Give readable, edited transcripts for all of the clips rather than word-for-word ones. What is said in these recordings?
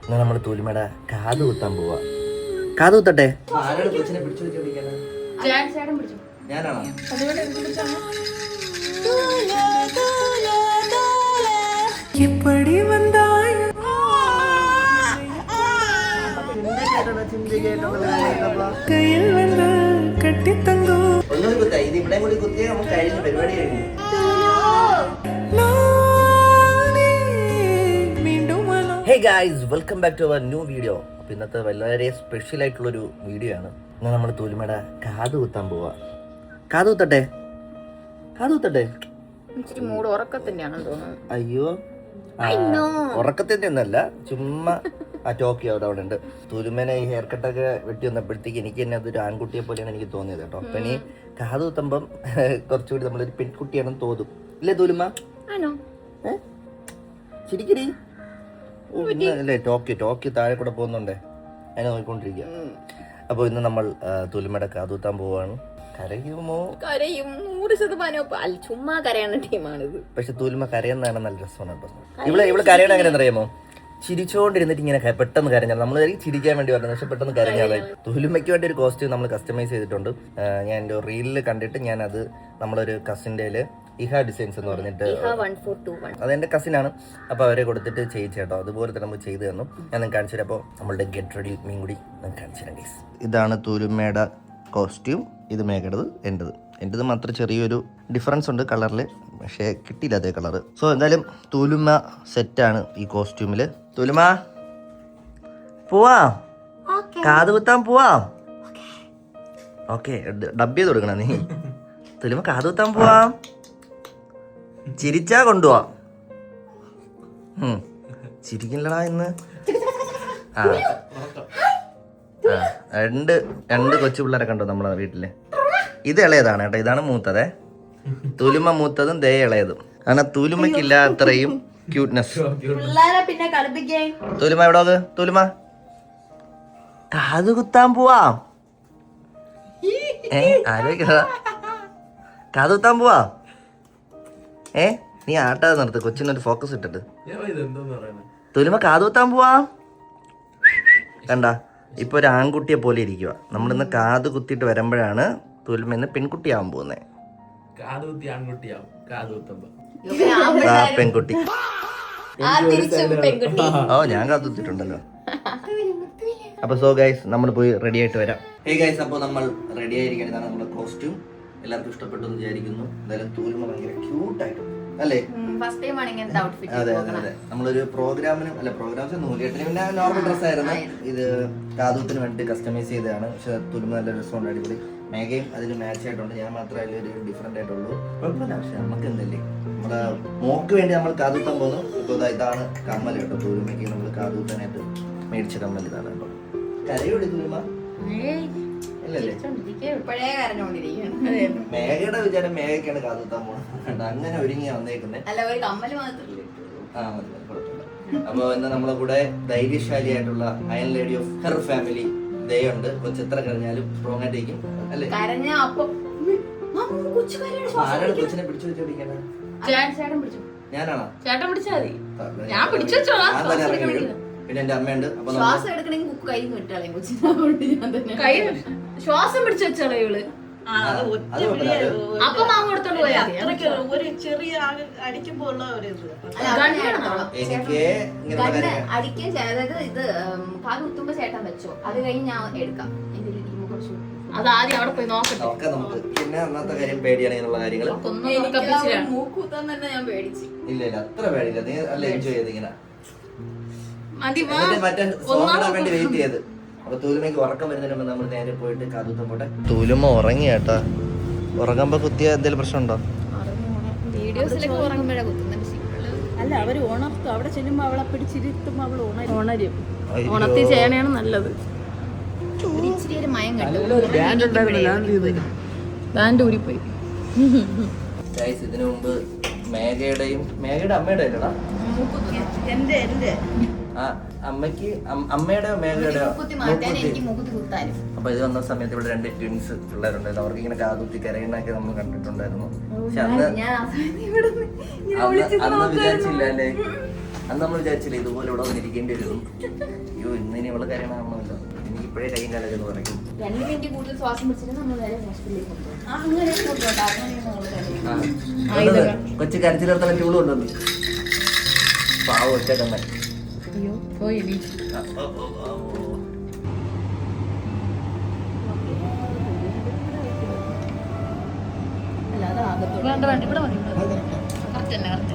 എന്നാൽ നമ്മൾ തൂലിമയുടെ കാത് കുത്താൻ പോവാ. കാത് കുത്തട്ടെ. ഞാനാണോ? ഇത് ഇവിടെ കൂടി കുത്തിയാൽ നമുക്ക് കഴിഞ്ഞു, പരിപാടി കഴിഞ്ഞു. Hey guys, welcome back to our new video. അപ്പോൾ ഇന്നത്തെ വളരെ സ്പെഷ്യൽ ആയിട്ടുള്ളൊരു വീഡിയോ ആണ്. എന്നാൽ നമ്മൾ തൂലിമയുടെ കാത് കുത്താൻ പോവാ. കാത് കുത്തട്ടെ. അയ്യോ, ഉറക്കത്തിന്റെ ഒന്നല്ല, ചുമ്മാ ആ ടോക്കിയോ അവിടെ ഉണ്ട്. തൂലിമേനെ ഈ ഹെയർ കട്ടൊക്കെ വെട്ടി വന്നപ്പോഴത്തേക്ക് എനിക്ക് തന്നെ അതൊരു ആൺകുട്ടിയെ പോലെയാണ് എനിക്ക് തോന്നിയത് കേട്ടോ. അപ്പൊ ഇനി കാത് കുത്തുമ്പം കുറച്ചുകൂടി നമ്മളൊരു പെൺകുട്ടിയാണെന്ന് തോന്നും. ഇല്ലേ തൂലിമ? ശരിക്കടി അല്ലേ? ടോക്കി താഴെ കൂടെ പോകുന്നുണ്ടേ, അതിനെ നോക്കിക്കൊണ്ടിരിക്കുക. അപ്പോൾ ഇന്ന് നമ്മൾ തൂലിമയുടെ കാത് കുത്താൻ പോവാണ്. കരയുമോ? കരയും, 100%. ചുമ്മാ കരയുന്ന ടീമാണിത്. പക്ഷെ തൂലിമ കരയുന്നതാണ് നല്ല രസമാണ് കേട്ടോ. ഇവിടെ കരയണ എങ്ങനെയാണെന്ന് അറിയാമോ? ചിരിച്ചോണ്ടിരുന്നിട്ട് ഇങ്ങനെ പെട്ടെന്ന് കരഞ്ഞാൽ നമ്മൾ ചിരിക്കാൻ വേണ്ടി പറഞ്ഞു, പക്ഷെ പെട്ടെന്ന് കരഞ്ഞാൽ. തൂലിമയ്ക്ക് വേണ്ടി ഒരു കോസ്റ്റ്യൂം നമ്മൾ കസ്റ്റമൈസ് ചെയ്തിട്ടുണ്ട്. ഞാൻ എൻ്റെ റീലിൽ കണ്ടിട്ട് ഞാനത് നമ്മളൊരു കസിൻ്റെ ഇഹ ഡിസൈൻസ് എന്ന് പറഞ്ഞിട്ട്, അതെന്റെ കസിനാണ്. അപ്പോൾ അവരെ കൊടുത്തിട്ട് ചെയ്യിച്ചു കേട്ടോ. അതുപോലെ തന്നെ നമ്മൾ ചെയ്തു തന്നു. ഞാൻ നിങ്ങൾക്ക് കാണിച്ചു തരാം. അപ്പോൾ നമ്മളുടെ ഗെറ്റ് റെഡി മീൻ കൂടി നിങ്ങൾക്ക് കാണിച്ചു തരാം ഗൈസ്. ഇതാണ് തൂലിമയുടെ കോസ്റ്റ്യൂം. ഇത് മേഘയുടേത്, എൻ്റെത് മാത്രം ചെറിയൊരു ഡിഫറൻസ് ഉണ്ട് കളറിൽ, പക്ഷേ കിട്ടിയില്ല അതേ കളറ്. സോ എന്തായാലും തൂലിമ സെറ്റാണ് ഈ കോസ്റ്റ്യൂമിൽ. തൂലിമ പോവാം, കാത് കുത്താൻ പോവാം. ഓക്കെ, ഡബ് ചെയ്ത് കൊടുക്കണം നീ. തൂലിമ കാത് കുത്താൻ പോവാം. ചിരിച്ചാ കൊണ്ടുപോവാം. ചിരിക്കില്ലടാ ഇന്ന്. രണ്ട് കൊച്ചു പിള്ളേരെ കണ്ടോ നമ്മളെ വീട്ടില്. ഇത് ഇളയതാണ് കേട്ടോ, ഇതാണ് മൂത്തതേ. തൂലിമ മൂത്തതും ദേ ഇളയതും. കാരണം തൂലിമയ്ക്കില്ല അത്രയും ക്യൂട്ട്നെസ്. തൂലിമ എവിടെ? തൂലിമ കാത് കുത്താൻ പോവാം. ആലോചിക്കണ, കാത് കുത്താൻ പോവാ. നീ ആട്ടാതെ നിർത്ത്, കൊച്ചിനൊരു ഫോക്കസ് ഇട്ടിട്ട്. തൂലിമ കാത് കുത്താൻ പോവാ. കണ്ട, ഇപ്പൊ ഒരു ആൺകുട്ടിയെ പോലെ ഇരിക്കുക. നമ്മളിന്ന് കാത് കുത്തിയിട്ട് വരുമ്പോഴാണ് തൂലിമ ഇന്ന് പെൺകുട്ടിയാവാൻ പോകുന്നത്. പെൺകുട്ടി. ഓ, ഞാൻ കാത് കുത്തിട്ടുണ്ടല്ലോ. അപ്പൊ സോ ഗൈസ്, നമ്മൾ പോയി റെഡി ആയിട്ട് വരാം. ഹേ ഗൈസ്, അപ്പോൾ നമ്മൾ റെഡി ആയിരിക്കണം. ഇതാണ് നമ്മുടെ കോസ്റ്റ്യൂം. എല്ലാവർക്കും ഇഷ്ടപ്പെട്ടു എന്ന് വിചാരിക്കുന്നു. എന്തായാലും തൂലിമ ഭയങ്കര ക്യൂട്ടായിട്ടുണ്ട് അല്ലേ? അതെ അതെ അതെ. നമ്മളൊരു പ്രോഗ്രാംസ് നൂലിയേട്ടിന് പിന്നെ നോർമൽ ഡ്രസ്സായിരുന്നു. ഇത് കാതൂത്തിന് വേണ്ടി കസ്റ്റമൈസ് ചെയ്തതാണ്. പക്ഷെ തൂലിമ നല്ല രസമുണ്ട്, അടിപൊളി. മേഘയും അതിന് മാച്ച് ആയിട്ടുണ്ട്. ഞാൻ മാത്രമേ ഒരു ഡിഫറെന്റ് ആയിട്ടുള്ളൂ. കുഴപ്പമില്ല, പക്ഷെ നമുക്ക് എന്തല്ലേ, നമ്മളെ മോക്ക് വേണ്ടി നമ്മൾ കാതൂത്താൻ പോകുന്നു. ഇപ്പോൾ ഇതാണ് കമ്മൽ കേട്ടോ. തൂലിമയ്ക്ക് നമ്മൾ കാതൂത്താനായിട്ട് മേടിച്ച കമ്മൽ ഇതാണ് കേട്ടോ. കരയോടി തൂലിമ? മേഘയുടെ വിചാരം മേഘയ്ക്കാണ് കാതുത്താൻ പോകുന്നത്. അങ്ങനെ ഒരുങ്ങിയാ വന്നേക്കുന്നേ. അപ്പൊ ഇന്ന് നമ്മളെ കൂടെ ധൈര്യശാലിയായിട്ടുള്ള iron lady of her family ദയുണ്ട്. കൊച്ചു എത്ര കരഞ്ഞാലും സ്ട്രോങ് ആയിട്ടേക്കും അല്ലേ? ആരാണ് കൊച്ചിനെ പിടിച്ചു വെച്ചോടിക്കണേ? ഞാനാണോ? പിന്നെ എന്റെ അമ്മയുണ്ട്. അപ്പൊ ശ്വാസം പിടിച്ചു വെച്ചോളൂ ഇവള്. അപ്പൊ മാമ കൊടുത്തോണ്ട് പോയാ ഒരു ചെറിയ അടിക്കുമ്പോ ഉള്ള ഒരു അടിക്കാൻ. അതായത് ഇത് കാത് കുത്തുമ്പോ ചേട്ടൻ വെച്ചോ, അത് കഴിഞ്ഞ് ഞാൻ എടുക്കാം. അത് ആദ്യം അവിടെ പോയി നോക്കട്ടെ. പിന്നെ അന്നത്തെ കാര്യം പേടിയാണ് ഇങ്ങനെയുള്ള കാര്യങ്ങൾ. മൂക്കൂത്താൻ തന്നെ ഞാൻ പേടിച്ചു. ഇല്ല അത്ര പേടിയില്ല. നീ അല്ല എൻജോയ് ചെയ്ത് ഇങ്ങനെ വേണ്ടി വെയിറ്റ് ചെയ്ത്. അപ്പൊ തൂലിമയ്ക്ക് ഉറക്കം വരുന്നതിന് മുമ്പ് നമ്മൾ നേരെ പോയിട്ട് കാതുത്താൻ പോട്ടെ. തൂലിമ ഉറങ്ങി കേട്ടാ. ഉറങ്ങുമ്പോ കുത്തിയ എന്തെങ്കിലും പ്രശ്നമുണ്ടോ? അല്ല, അവര് ഉണർത്തും. അവിടെ ചെല്ലുമ്പോ അവളെ പിടിച്ചിരുത്തുമ്പോ അവൾ ഉണരും. ഉണർത്തി ചെയ്യണയാണ് നല്ലത്. ബാൻഡ് ഊരിപ്പോയി. ഇതിനു മുമ്പ് മേഘയുടെ അമ്മയുടെ അല്ലടാ, അമ്മയുടെ മേഘയുടെ. അപ്പൊ ഇത് വന്ന സമയത്ത് ഇവിടെ 2 ട്വിൻസ് പിള്ളേരുണ്ടായിരുന്നു. അവർക്ക് ഇങ്ങനെ കാതുത്തി കരയുന്നൊക്കെ നമ്മൾ കണ്ടിട്ടുണ്ടായിരുന്നു. പക്ഷെ അന്ന് വിചാരിച്ചില്ല അല്ലേ? അന്ന് നമ്മൾ വിചാരിച്ചില്ല ഇതുപോലെ ഇവിടെ വന്നിരിക്കേണ്ടി വരും. അയ്യോ ഇന്നിനി ഇവിടെ കാര്യമാണല്ലോ, എനിക്ക് ഇപ്പോഴേ കൈയും കാലൊക്കെ എന്ന് പറയും. 2 മിനിറ്റ് കൂടുതൽ ശ്വാസം പിടിച്ചിട്ട് നമ്മൾ നേരെ ഹോസ്പിറ്റലിലേക്ക് കൊണ്ടുപോകും. കൊച്ചു കരച്ചിൽ നിർത്താൻ ട്യൂള് കൊണ്ടുവന്നു. പാവ ഒറ്റക്കമ്മൻ. അയ്യോ പോയി നീ. അല്ലാതെ ആകത്തുള്ളൂ. വേണ്ട വേണ്ട ഇവിടെ മതി. കറക്റ്റ് തന്നെ കറക്റ്റ്.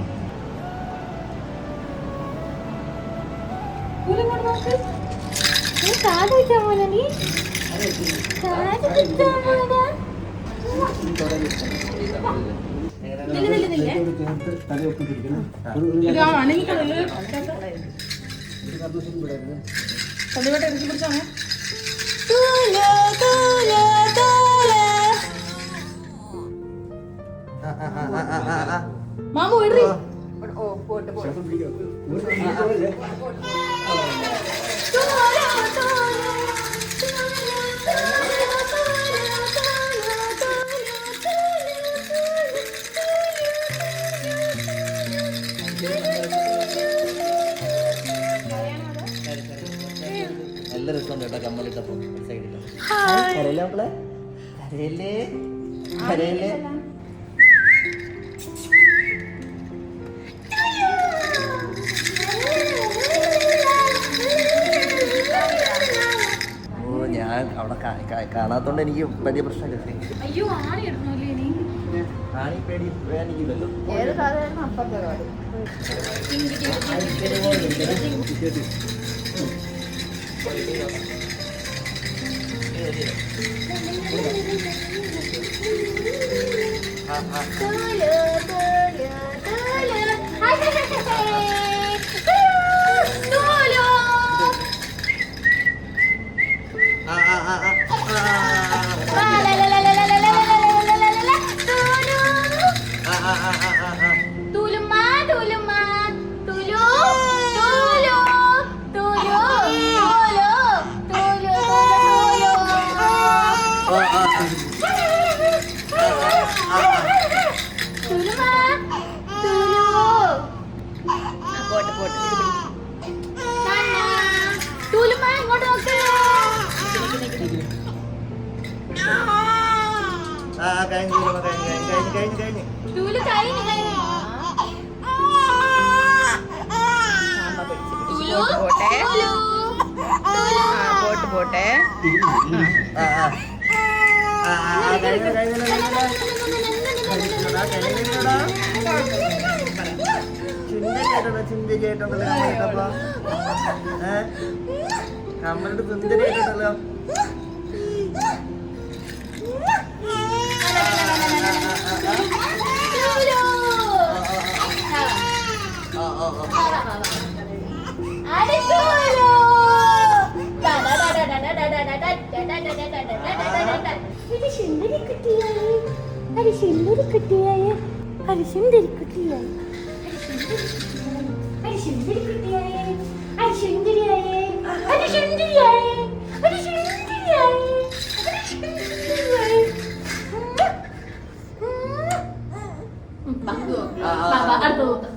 മാമു വിടറി. ഓ പോട്ടെ പോട്ടെ. നല്ല രസമുണ്ട് കേട്ടോ കമ്മലിട്ടപ്പോ സൈഡിൽ. കരയില്ലേ മക്കളെ? കരയില്ലേ കരയില്ലേ? ഓ ഞാൻ അവിടെ കാണാത്തോണ്ട് എനിക്ക് വലിയ പ്രശ്നമില്ല. അയ്യോ ആണി ഇടണല്ലേ ഇനി. ആണി പേടി എനിക്കില്ലല്ലോ. ഏത് സാധനം അപ്പുറത്തെ കാട്. പോട്ടെ കമ്മലിട്ട് സുന്ദരിയായിട്ടുണ്ടല്ലോ.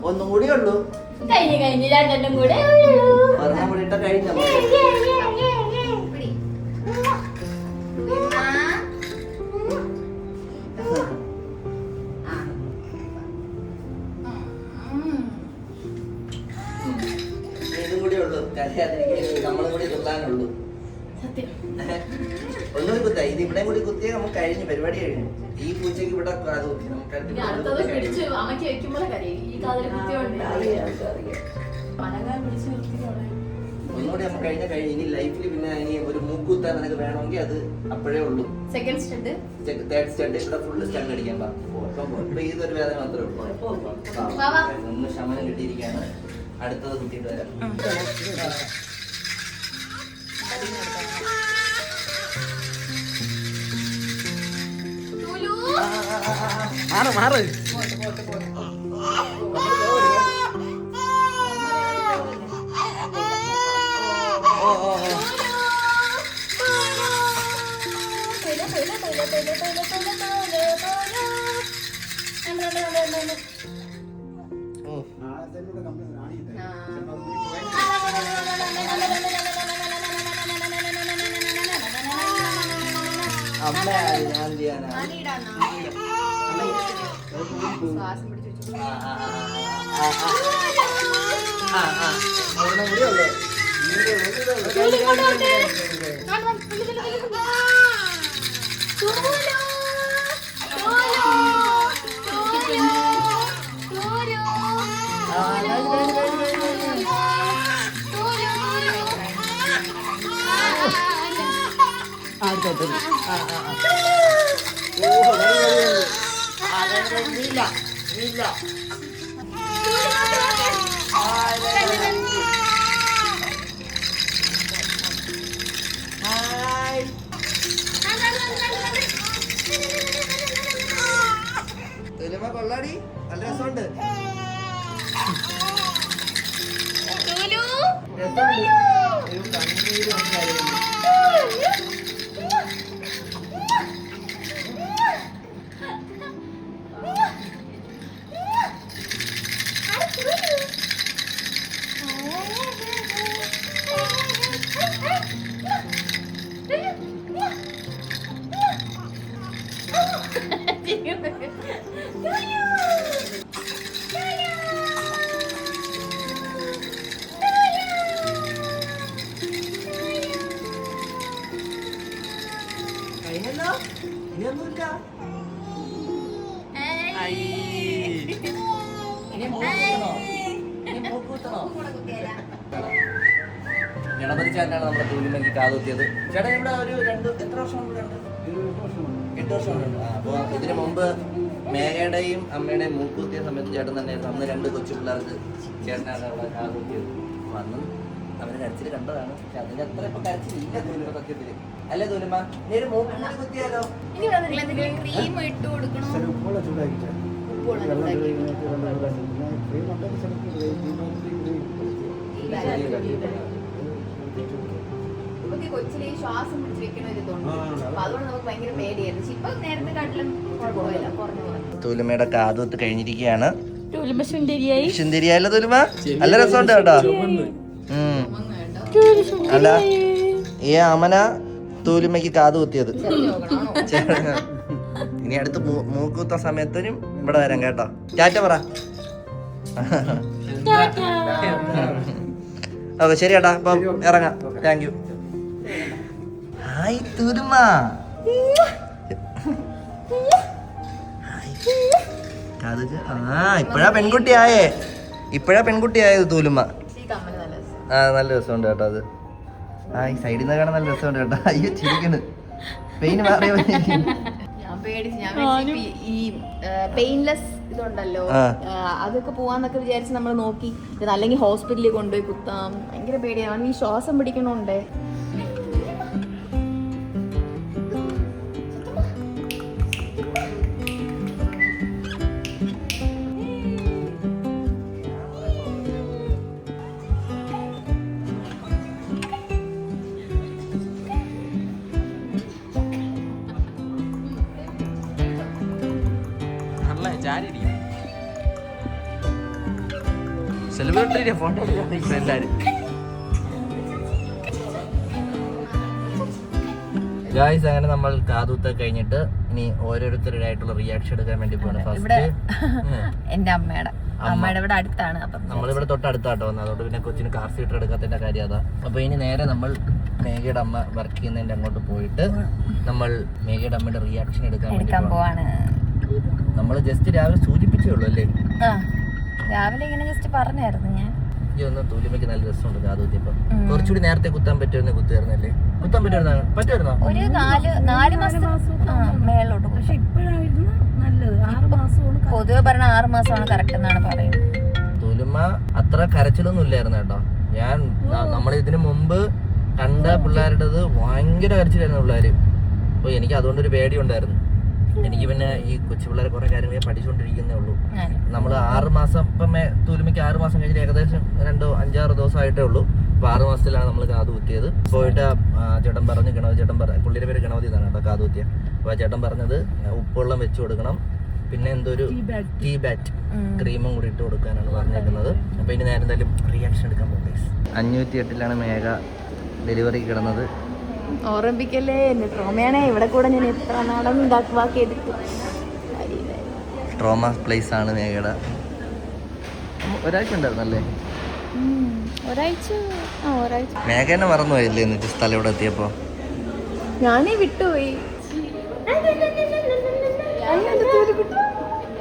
ഒന്നും കൂടി ഉള്ളൂ. കഴിഞ്ഞ് രണ്ടെണ്ണം കൂടെ ഒരെണ്ണം കൂടി ഇട്ട കഴിഞ്ഞ ഇതും കൂടി ഉള്ളൂ. കരയാതിരിക്കും നമ്മളും കൂടി തുള്ളാനുള്ളൂ. ഒന്നുകൂടി കുത്താ. ഇത് ഇവിടെ കൂടി കുത്തിയ നമുക്ക് കഴിഞ്ഞു, പരിപാടി കഴിഞ്ഞു. ഈ പൂച്ചക്ക് ഇവിടെ അത് കുത്തി അടുത്തത് പിടിച്ച് അമ്മയ്ക്ക് വെക്കുമ്പോഴേ കരയും. ഈ കാതിൽ കുത്തിയോണ്ട് പനങ്ങാൻ പിടിച്ച് നിർത്തിയോടെ ഒന്നുകൂടി നമുക്ക് കഴിഞ്ഞ ഇനി ലൈഫിൽ പിന്നെ ഇനി ഒരു മൂക്കുത്താൻ നിനക്ക് വേണമെങ്കിൽ അത് അപ്പോഴേ ഉള്ളൂ. സെക്കൻഡ് സ്റ്റണ്ട്, തേർഡ് സ്റ്റണ്ട്, ഇവിടെ ഫുള്ള് സ്റ്റണ്ട് അടിക്കാൻ ഇപ്പൊ ഇതൊരു വേദന മാത്രമേ ഉള്ളൂ. ഒന്ന് ശമനം കിട്ടിയിരിക്കുകയാണ്. അടുത്തത് കുത്തിയിട്ട് വരാം. മാറ് അമ്മ ഞാൻ എന്ത് ചെയ്യാനാ? ശ്വാസം പിടിച്ചു വെച്ചു. ഒരെണ്ണം കൂടി ഉള്ളൂ. കൊള്ളാടി, നല്ല രസമുണ്ട്. കഴിഞ്ഞല്ലോ, ഇനിയൊന്നുമില്ല. ഗണപതി ചേട്ടനാണ് നമ്മുടെ തൂലിമയ്ക്ക് കാതുകുത്തിയത്. ചേട്ടാ ഇവിടെ ഒരു എത്ര വർഷം കൊണ്ട്? 8 വർഷം കൊണ്ട്. അപ്പോൾ ഇതിനു മുമ്പ് മേഘയുടെയും അമ്മയുടെയും മൂക്കുത്തിയ സമയത്ത് ചേട്ടൻ തന്നെയായിരുന്നു. അന്ന് 2 കൊച്ചു പിള്ളേർക്ക് ചേട്ടനാണ് അവിടെ കാതുകുത്തിയത്. അപ്പോൾ അന്ന് അവര് കരച്ചിൽ കണ്ടതാണ്. പക്ഷെ അതിന്റെ അത്ര ഇപ്പൊ കരച്ചിലില്ല തൂലിമ സത്യത്തില്. അല്ലേ തൂലിമ? നീ ഒരു മൂക്കുത്തി കുത്തിയാലോ? ക്രീം ഇട്ട് കൊടുക്കണോ? കൊച്ചിലെ ശ്വാസം പിടിച്ച് വെക്കണ ഒരു ഇതുണ്ട്. അപ്പൊ അതുകൊണ്ട് നമുക്ക് ഭയങ്കര പേടിയായിരുന്നു. ഇപ്പൊ നേരത്തെ കാട്ടിലും കുഴപ്പമില്ല, കുറഞ്ഞു. തൂലിമയുടെ കാതുകുത്ത് കഴിഞ്ഞിരിക്കുകയാണ്. സുന്ദരിയായി സുന്ദരിയായല്ലോ തൂലിമ, നല്ല രസമുണ്ട് കേട്ടോ. അല്ല ഈ അമന തൂലിമയ്ക്ക് കാത് കുത്തിയത്. ഇനി അടുത്ത് മൂക്കുത്ത സമയത്തിനും ഇവിടെ വരാം കേട്ടോ. ടാറ്റ പറ. ഓക്കെ ശരി ചേട്ടാ, അപ്പം ഇറങ്ങാം. Thank you. ഹായ് തൂലിമ. ഇപ്പഴാ പെൺകുട്ടിയായേ, പെൺകുട്ടിയായത് തൂലിമ. ആ നല്ല രസമുണ്ട് കേട്ടോ അത്. ആ ഈ സൈഡിൽ നിന്ന് കാണാൻ നല്ല രസമുണ്ട് കേട്ടോ. അയ്യോ ചിരിക്കുന്നു. പെയിന് മാറിയ ഞാൻ പേടിച്ചു. ഈ പെയിൻലെസ് ഇതുണ്ടല്ലോ, അതൊക്കെ പോവാന്നൊക്കെ വിചാരിച്ച് നമ്മൾ നോക്കി. അല്ലെങ്കിൽ ഹോസ്പിറ്റലിൽ കൊണ്ടുപോയി കുത്താം. ഭയങ്കര പേടിയാണ്. ഈ ശ്വാസം പിടിക്കണോണ്ടേ. സെലിബ്രിറ്റി ഫോട്ടോ എല്ലാരും. ഗായ്സ് അങ്ങനെ നമ്മൾ കാതുകുത്ത കഴിഞ്ഞിട്ട് ഇനി ഓരോരുത്തരുടെ ആയിട്ടുള്ള റിയാക്ഷൻ എടുക്കാൻ വേണ്ടി പോകണം. ഫസ്റ്റ് എന്റെ അമ്മയുടെ ഇവിടെ അടുത്താണ്. നമ്മളിവിടെ തൊട്ടടുത്താട്ടോ വന്നത്. അതുകൊണ്ട് പിന്നെ കൊച്ചിന് കാർ സീറ്റർ എടുക്കാത്തതിന്റെ കാര്യം അതാ. അപ്പൊ ഇനി നേരെ നമ്മൾ മേഘയുടെ അമ്മ വർക്ക് ചെയ്യുന്നതിന്റെ അങ്ങോട്ട് പോയിട്ട് നമ്മൾ മേഘയുടെ അമ്മയുടെ റിയാക്ഷൻ എടുക്കാൻ വേണ്ടി പോവാണ്. നമ്മൾ ജസ്റ്റ് രാവിലെ സൂചിപ്പിച്ചേ ഉള്ളൂ അല്ലേ? രാവിലെ ഇങ്ങനെ ജസ്റ്റ് പറഞ്ഞായിരുന്നു ഞാൻ. ഈ ഒന്ന് തൂലിമയ്ക്ക് നല്ല രസമുണ്ട് കാതുകുത്തിയപ്പോ. കുറച്ചുകൂടി നേരത്തെ കുത്താൻ പറ്റുമെന്ന് കുത്തുമായിരുന്നല്ലേ? കുത്താൻ പറ്റുമായിരുന്നോ? ഒരു 4 മാസം മേലോട്ട്. പക്ഷെ ഇപ്പോഴായിരുന്നു നല്ലത്. 6 മാസമാണ് പൊതുവെ പറഞ്ഞ 6 മാസമാണ് കറക്റ്റ് എന്നാണ് പറയുന്നത്. തൂലിമ അത്ര കരച്ചിലൊന്നും ഇല്ലായിരുന്നു കേട്ടോ. നമ്മൾ ഇതിനു മുമ്പ് കണ്ട പിള്ളേരുടേത് ഭയങ്കര കരച്ചിലായിരുന്നു പിള്ളേര്. അപ്പൊ എനിക്ക് അതുകൊണ്ടൊരു പേടി ഉണ്ടായിരുന്നു. എനിക്ക് പിന്നെ ഈ കൊച്ചു പിള്ളേരെ കുറെ കാര്യങ്ങൾ പഠിച്ചുകൊണ്ടിരിക്കുന്നേ ഉള്ളൂ. നമ്മൾ 6 മാസം ഇപ്പം തൂലിമയ്ക്ക് 6 മാസം കഴിഞ്ഞിട്ട് ഏകദേശം 5-6 ദിവസം ആയിട്ടേ ഉള്ളൂ. അപ്പൊ 6 മാസത്തിലാണ് നമ്മൾ കാത് കുത്തിയത്. പോയിട്ട് ചേട്ടൻ പറഞ്ഞു, പുള്ളിയുടെ പേര് ഗണപതി എന്നാണ് കേട്ടോ കാത് കുത്തിയ. അപ്പൊ ചേട്ടൻ പറഞ്ഞത് ഉപ്പുവെള്ളം വെച്ച് കൊടുക്കണം, പിന്നെ എന്തോരു ടീ ബാറ്റ് ക്രീമും കൂടി ഇട്ട് കൊടുക്കാനാണ് പറഞ്ഞേക്കുന്നത്. അപ്പൊ ഇനി നേരം എന്തായാലും റിയാക്ഷൻ എടുക്കാൻ പോകും. 508 മേഘ ഡെലിവറി കിടന്നത്. ഓർമ്മിപ്പിക്കല്ലേ എന്നെ ട്രോമയാണേ. ഇവിടെ കൂടെ ഞാൻ എത്ര നടന്ന് ഇതാക്കി എടുത്തു. ട്രോമ പ്ലേസ് ആണ് മേഘയുടെ. ഒരാഴ്ച ഉണ്ടായിരുന്നല്ലേ? ഒരാഴ്ച. മേഘ എന്നെ മറന്നുപോയില്ലേ എന്നിട്ട് സ്ഥലം ഇവിടെ എത്തിയപ്പോ? ഞാനേ വിട്ടുപോയി.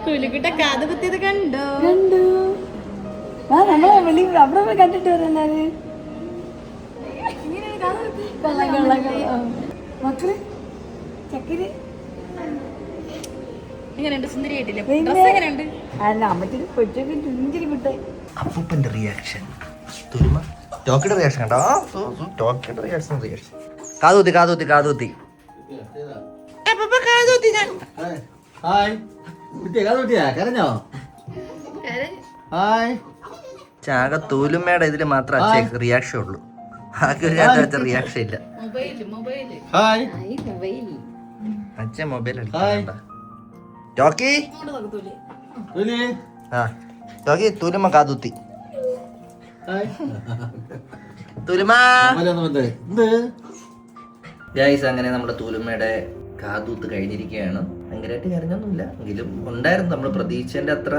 തുലുക്കിട്ട കാത് കുത്തിയത് കണ്ടോ? അവിടെ കണ്ടിട്ട് വരാനാര് മക്കള് ചക്കര് എങ്ങനെയുണ്ട്? സുന്ദരിയായിട്ടില്ലേ? എങ്ങനെയുണ്ട്? അല്ല അമ്മച്ചിട്ട് കൊച്ചൊക്കെ ചുഞ്ചിരി വിട്ടേ. അപ്പൂപ്പന്റെ റിയാക്ഷൻ, തുരുമ ടോക്കിയുടെ റിയാക്ഷൻ കണ്ടോ? ടോക്കിയുടെ റിയാക്ഷൻ കാതുകുത്തി കാതുകുത്തി കാതുകുത്തി ചാക തൂലുമ്മയുടെ ഇതില് മാത്രമേ റിയാക്ഷൻ ഉള്ളൂ. ബാക്കി ഒരു റിയാക്ഷൻ ഇല്ല. അച്ഛൻ മൊബൈൽ അടിക്കണ്ട. ടോക്കി ആ ടോക്കി തൂലുമ്മ കാതുകുത്തി. ഗൈസ്, അങ്ങനെ നമ്മുടെ തൂലുമ്മയുടെ കാതൂത്ത് കഴിഞ്ഞിരിക്കുകയാണ്. ഭയങ്കരമായിട്ട് കരഞ്ഞൊന്നുമില്ല, എങ്കിലും ഉണ്ടായിരുന്നു. നമ്മൾ പ്രതീക്ഷന്റെ അത്ര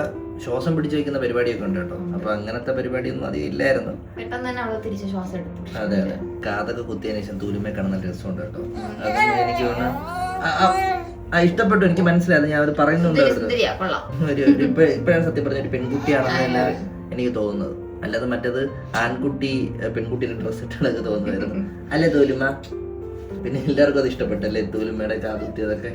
ശ്വാസം പിടിച്ചു വയ്ക്കുന്ന പരിപാടിയൊക്കെ ഉണ്ട് കേട്ടോ. അപ്പൊ അങ്ങനത്തെ പരിപാടിയൊന്നും അധികം ഇല്ലായിരുന്നു. പെട്ടെന്ന് തന്നെ അവള് തിരിച്ച് ശ്വാസം എടുത്തു. അതെ അതെ, കാതൊക്കെ കുത്തിയതിനു ശേഷം തൂലുമ്മയെ കാണാൻ നല്ല രസമുണ്ട് കേട്ടോ. അതൊന്നും എനിക്ക് ഇഷ്ടപ്പെട്ടു. എനിക്ക് മനസ്സിലായത് ഞാൻ അവർ പറയുന്നുണ്ട്. ഇപ്പോഴാണ് സത്യം പറഞ്ഞ ഒരു പെൺകുട്ടിയാണെന്ന് തന്നെ എനിക്ക് തോന്നുന്നത്. അല്ലാതെ മറ്റേത് ആൺകുട്ടി പെൺകുട്ടിയുടെ ഡ്രസ് ഇട്ടാണൊക്കെ തോന്നുമായിരുന്നു. അല്ലേ തൂലുമ്മ? പിന്നെ എല്ലാവർക്കും അത് ഇഷ്ടപ്പെട്ടല്ലേ തൂലുമ്മയുടെ കാതുകുത്തിയതൊക്കെ?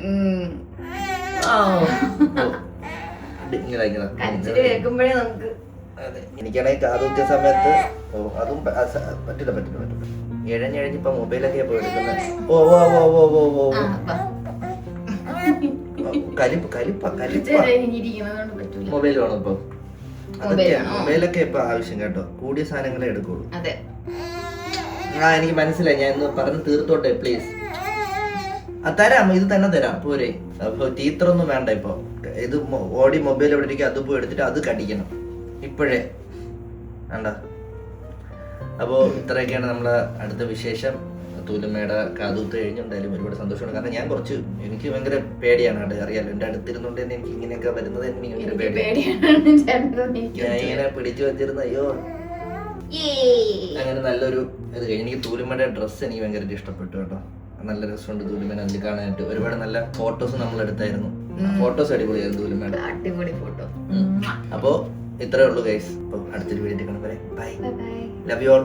അതെ, എനിക്കാണെങ്കിൽ കാതുകുത്തിയ സമയത്ത് അതും പറ്റില്ല. ഇഴഞ്ഞിഴഞ്ഞിപ്പോ മൊബൈലൊക്കെ പോയി എടുക്കുന്നത്. മൊബൈൽ വേണം ഇപ്പൊ. അതൊക്കെ മൊബൈലൊക്കെ ഇപ്പൊ ആവശ്യം കേട്ടോ. കൂടിയ സാധനങ്ങളെ എടുക്കുള്ളൂ. എനിക്ക് മനസ്സിലായി. ഞാൻ ഇന്ന് പറഞ്ഞ് തീർത്തോട്ടെ പ്ലീസ്. തരാം, ഇത് തന്നെ തരാം പോരെ. അപ്പൊ ടീച്ചറൊന്നും വേണ്ട. ഇപ്പൊ ഇത് ഓടി മൊബൈൽ എവിടെ ഇരിക്കും, അത് പോയി എടുത്തിട്ട് അത് കടിക്കണം ഇപ്പോഴേ വേണ്ട. അപ്പോൾ ഇത്രയൊക്കെയാണ് നമ്മളെ അടുത്ത വിശേഷം. തൂലുമ്മയുടെ കാതൂത്ത് കഴിഞ്ഞുണ്ടായാലും ഒരുപാട് സന്തോഷമാണ്. കാരണം എനിക്ക് ഭയങ്കര പേടിയാണ് കേട്ടോ. അറിയാലോ, എന്റെ അടുത്തിരുന്നോണ്ട് തന്നെ എനിക്ക് ഇങ്ങനെയൊക്കെ വരുന്നത് എനിക്ക് ഭയങ്കര പേടിയാണ്. ഞാൻ ഇങ്ങനെ പിടിച്ചു വെച്ചിരുന്ന അയ്യോ. അങ്ങനെ നല്ലൊരു ഇത് കഴിഞ്ഞ് എനിക്ക് തൂലുമ്മയുടെ ഡ്രസ്സ് എനിക്ക് ഭയങ്കര ഇഷ്ടപ്പെട്ടു കേട്ടോ. നല്ല രസമുണ്ട് തൂലുമ്മേനെ അതിൽ കാണാനായിട്ട്. ഒരുപാട് നല്ല ഫോട്ടോസ് നമ്മൾ എടുത്തായിരുന്നു. ഫോട്ടോസ് അടിപൊളിയായിരുന്നു തൂലുമ്മയുടെ. അടിപൊളി ഫോട്ടോ. അപ്പോ ഇത്രേ ഉള്ളൂ ഗൈസ്. അപ്പൊ അടുത്തൊരു വീഡിയോ കാണുമ്പോൾ ബൈ. Love you all.